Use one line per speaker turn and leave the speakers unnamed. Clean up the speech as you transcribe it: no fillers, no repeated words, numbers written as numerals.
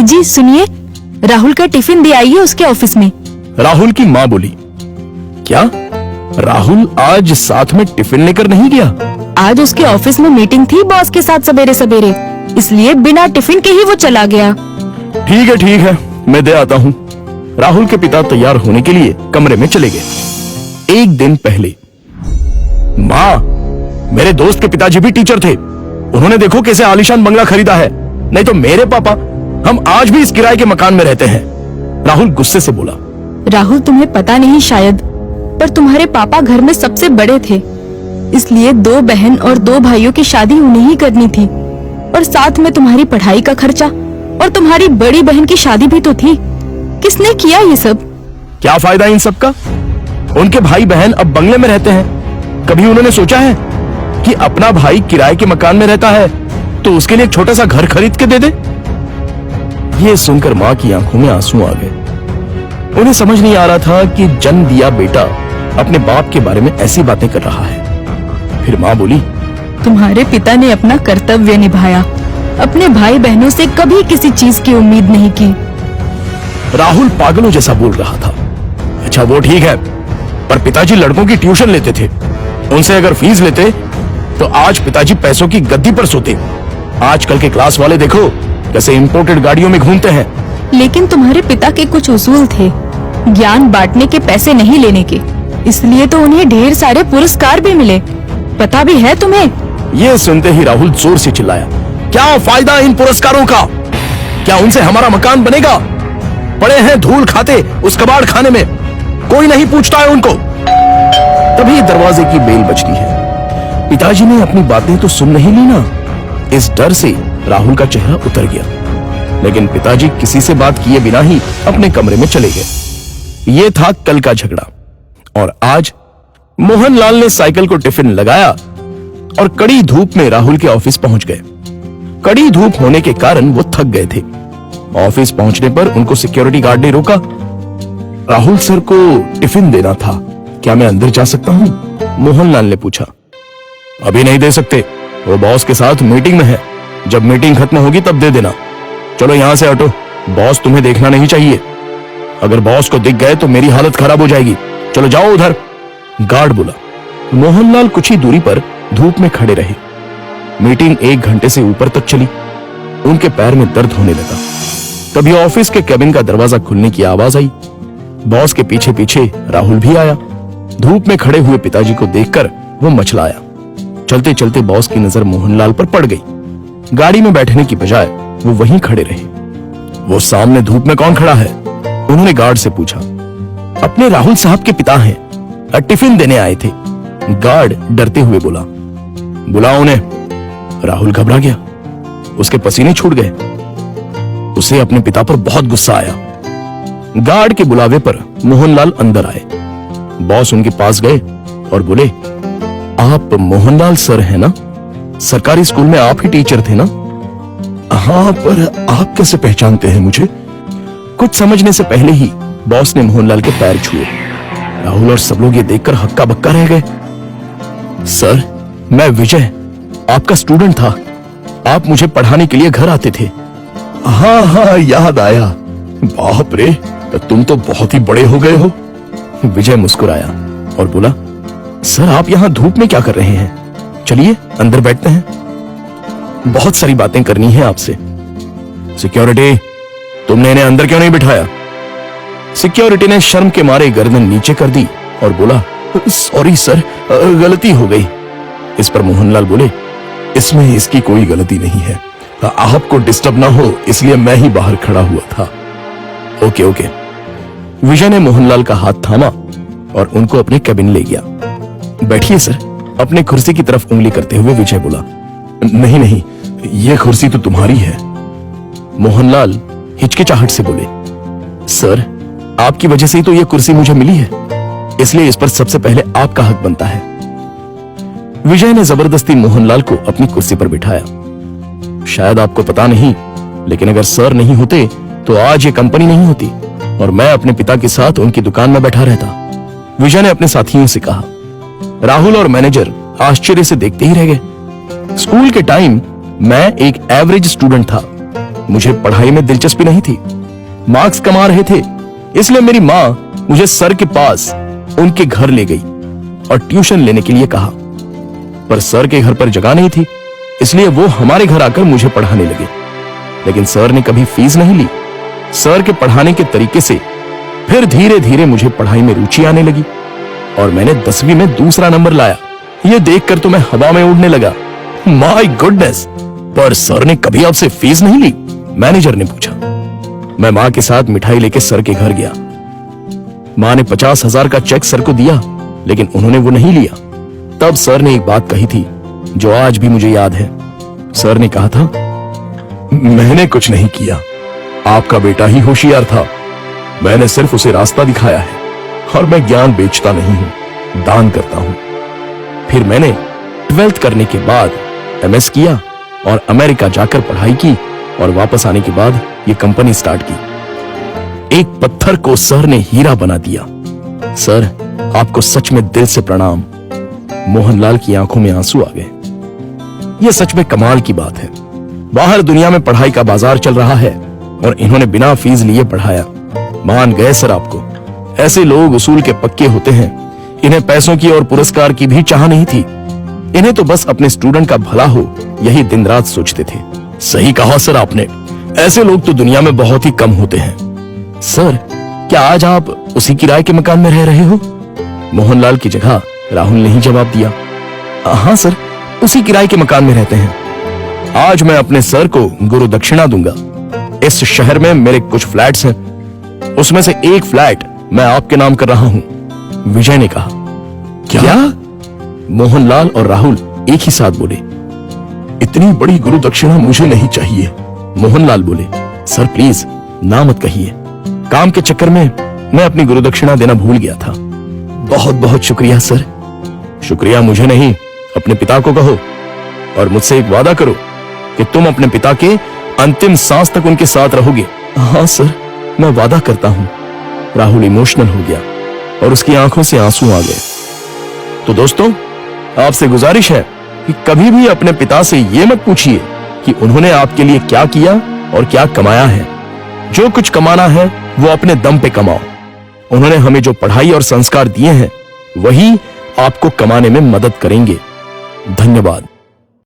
जी सुनिए, राहुल का टिफिन दे आइए उसके ऑफिस में।
राहुल की माँ बोली, क्या राहुल आज साथ में टिफिन लेकर नहीं गया?
आज उसके ऑफिस में मीटिंग थी बॉस के साथ सवेरे सवेरे, इसलिए बिना टिफिन के ही वो चला गया।
ठीक है, मैं दे आता हूँ। राहुल के पिता तैयार होने के लिए कमरे में चले गए। एक दिन पहले, माँ, मेरे दोस्त के पिताजी भी टीचर थे। उन्होंने देखो कैसे आलीशान बंगला खरीदा है। नहीं तो मेरे पापा, हम आज भी इस किराए के मकान में रहते हैं। राहुल गुस्से से बोला।
राहुल, तुम्हें पता नहीं शायद, पर तुम्हारे पापा घर में सबसे बड़े थे, इसलिए 2 बहन और 2 भाइयों की शादी उन्हें ही करनी थी, और साथ में तुम्हारी पढ़ाई का खर्चा, और तुम्हारी बड़ी बहन की शादी भी तो थी। किसने किया ये सब?
क्या फायदा इन सब का? उनके भाई बहन अब बंगले में रहते हैं। कभी उन्होंने सोचा है कि अपना भाई किराए के मकान में रहता है तो उसके लिए एक छोटा सा घर खरीद के दे दे? ये सुनकर माँ की आंखों में आंसू आ गए। उन्हें समझ नहीं आ रहा था कि जन्म दिया बेटा अपने बाप के बारे में ऐसी बातें कर रहा है। फिर माँ बोली,
तुम्हारे पिता ने अपना कर्तव्य निभाया, अपने भाई बहनों से कभी किसी चीज की उम्मीद नहीं की।
राहुल पागलों जैसा बोल रहा था। अच्छा वो ठीक है, पर पिताजी लड़कों की ट्यूशन लेते थे। उनसे अगर फीस लेते तो आज पिताजी पैसों की गद्दी पर सोते। आजकल के क्लास वाले देखो कैसे इंपोर्टेड गाड़ियों में घूमते हैं।
लेकिन तुम्हारे पिता के कुछ उसूल थे, ज्ञान बांटने के, पैसे नहीं लेने के, इसलिए तो उन्हें ढेर सारे पुरस्कार भी मिले। पता भी है तुम्हें?
ये सुनते ही राहुल जोर से चिल्लाया, क्या फायदा इन पुरस्कारों का? क्या उनसे हमारा मकान बनेगा? पड़े हैं धूल खाते उस कबाड़ खाने में, कोई नहीं पूछता है उनको। तभी दरवाजे की बेल बजती है। पिताजी ने अपनी बातें तो सुन नहीं ली ना। इस डर से राहुल का चेहरा उतर गया, लेकिन पिताजी किसी से बात किए बिना ही अपने कमरे में चले गए। ये था कल का झगड़ा, और आज मोहनलाल ने साइकिल को टिफिन लगाया और कड़ी धूप में राहुल के ऑफिस पहुंच गए। कड़ी धूप होने के कारण वो थक गए थे। ऑफिस पहुंचने पर उनको सिक्योरिटी गार्ड ने रोका। राहुल सर को टिफिन देना था, क्या मैं अंदर जा सकता हूं? मोहनलाल ने पूछा। अभी नहीं दे सकते, वो बॉस के साथ मीटिंग में है। जब मीटिंग खत्म होगी तब दे देना। चलो यहां से हटो, बॉस तुम्हें देखना नहीं चाहिए। अगर बॉस को दिख गए तो मेरी हालत खराब हो जाएगी। चलो जाओ उधर, गार्ड बोला। मोहनलाल कुछ ही दूरी पर धूप में खड़े रहे। मीटिंग 1 घंटे से ऊपर तक चली। उनके पैर में दर्द होने लगा। तभी ऑफिस के केबिन का दरवाजा खुलने की आवाज आई। बॉस के पीछे पीछे राहुल भी आया। धूप में खड़े हुए पिताजी को देखकर वो मचलाया। चलते चलते बॉस की नजर मोहनलाल पर पड़ गई। गाड़ी में बैठने की बजाय वो वहीं खड़े रहे। वो सामने धूप में कौन खड़ा है? उन्होंने गार्ड से पूछा। अपने राहुल साहब के पिता हैं, टिफिन देने आए थे। गार्ड डरते हुए बोला। बुलाओ उन्हें। राहुल घबरा गया, उसके पसीने छूट गए। उसे अपने पिता पर बहुत गुस्सा आया। गार्ड के बुलावे पर मोहनलाल अंदर आए। बॉस उनके पास गए और बोले, आप मोहनलाल सर हैं ना? सरकारी स्कूल में आप ही टीचर थे ना? हाँ, पर आप कैसे पहचानते हैं मुझे? कुछ समझने से पहले ही बॉस ने मोहनलाल के पैर छुए। राहुल और सब लोग ये देखकर हक्का बक्का रह गए। सर, मैं विजय, आपका स्टूडेंट था। आप मुझे पढ़ाने के लिए घर आते थे। हाँ, याद आया। बाप रे, तुम तो बहुत ही बड़े हो गए हो। विजय मुस्कुराया और बोला, सर आप यहाँ धूप में क्या कर रहे हैं? चलिए अंदर बैठते हैं, बहुत सारी बातें करनी है आपसे। सिक्योरिटी, तुमने इन्हें अंदर क्यों नहीं बिठाया? सिक्योरिटी ने शर्म के मारे गर्दन नीचे कर दी और बोला, सॉरी सर, गलती हो गई। इस पर मोहनलाल बोले, इसमें इसकी कोई गलती नहीं है, आपको डिस्टर्ब ना हो इसलिए मैं ही बाहर खड़ा हुआ था। ओके। विजय ने मोहनलाल का हाथ थामा और उनको अपने कैबिन ले गया। बैठिए सर, अपने कुर्सी की तरफ उंगली करते हुए विजय बोला। नहीं, ये कुर्सी तो तुम्हारी है। मोहनलाल हिचकिचाहट से बोले, सर आपकी वजह से ही तो ये कुर्सी मुझे मिली है, इसलिए इस पर सबसे पहले आपका हक बनता है। विजय ने जबरदस्ती मोहनलाल को अपनी कुर्सी पर बिठाया। शायद आपको पता नहीं, लेकिन अगर सर नहीं होते तो आज ये कंपनी नहीं होती और मैं अपने पिता के साथ उनकी दुकान में बैठा रहता। विजय ने अपने साथियों से कहा। राहुल और मैनेजर आश्चर्य से देखते ही रह गए। स्कूल के टाइम मैं एक एवरेज स्टूडेंट था, मुझे पढ़ाई में दिलचस्पी नहीं थी। मार्क्स कमा रहे थे, इसलिए मेरी माँ मुझे सर के पास उनके घर ले गई और ट्यूशन लेने के लिए कहा। पर सर के घर पर जगह नहीं थी, इसलिए वो हमारे घर आकर मुझे पढ़ाने लगे। लेकिन सर ने कभी फीस नहीं ली। सर के पढ़ाने के तरीके से फिर धीरे धीरे मुझे पढ़ाई में रुचि आने लगी और मैंने 10वीं में दूसरा नंबर लाया। ये देखकर तो मैं हवा में उड़ने लगा। My goodness! पर सर ने कभी आपसे फीस नहीं ली? मैनेजर ने पूछा। मैं मां के साथ मिठाई लेके सर के घर गया। मां ने 50,000 का चेक सर को दिया, लेकिन उन्होंने वो नहीं लिया। तब सर ने एक बात कही थी जो आज भी मुझे याद है। सर ने कहा था, मैंने कुछ नहीं किया, आपका बेटा ही होशियार था। मैंने सिर्फ उसे रास्ता दिखाया है और मैं ज्ञान बेचता नहीं हूं, दान करता हूं। फिर मैंने 12th करने के बाद MS किया और अमेरिका जाकर पढ़ाई की और वापस आने के बाद ये कंपनी स्टार्ट की। एक पत्थर को सर ने हीरा बना दिया। सर, आपको सच में दिल से प्रणाम। मोहनलाल की आंखों में आंसू आ गए। यह सच में कमाल की बात है। बाहर दुनिया में पढ़ाई का बाजार चल रहा है और इन्होंने बिना फीस लिए पढ़ाया। मान गए सर आपको। ऐसे लोग उसूल के पक्के होते हैं। इन्हें पैसों की और पुरस्कार की भी चाह नहीं थी। इन्हें तो बस अपने स्टूडेंट का भला हो, यही दिन रात सोचते थे। सही कहा सर आपने। ऐसे लोग तो दुनिया में बहुत ही कम होते हैं। सर, क्या आज आप उसी किराए के मकान में रह रहे हो? मोहनलाल की जगह राहुल ने ही जवाब दिया। हाँ सर, उसी किराए के मकान में रहते हैं। आज मैं अपने सर को गुरु दक्षिणा दूंगा। इस शहर में मेरे कुछ फ्लैट्स हैं, उसमें से एक फ्लैट मैं आपके नाम कर रहा हूं। विजय ने कहा। क्या? मोहनलाल और राहुल एक ही साथ बोले। इतनी बड़ी गुरु दक्षिणा मुझे नहीं चाहिए। मोहनलाल बोले, सर प्लीज ना मत कहिए। काम के चक्कर में मैं अपनी गुरु दक्षिणा देना भूल गया था। बहुत बहुत शुक्रिया सर। शुक्रिया मुझे नहीं, अपने पिता को कहो और मुझसे एक वादा करो कि तुम अपने पिता के अंतिम सांस तक उनके साथ रहोगे। हाँ सर, मैं वादा करता हूं। राहुल इमोशनल हो गया और उसकी आंखों से आंसू आ गए। तो दोस्तों, आपसे गुजारिश है कि कभी भी अपने पिता से यह मत पूछिए कि उन्होंने आपके लिए क्या किया और क्या कमाया है। जो कुछ कमाना है वो अपने दम पे कमाओ। उन्होंने हमें जो पढ़ाई और संस्कार दिए हैं वही आपको कमाने में मदद करेंगे। धन्यवाद।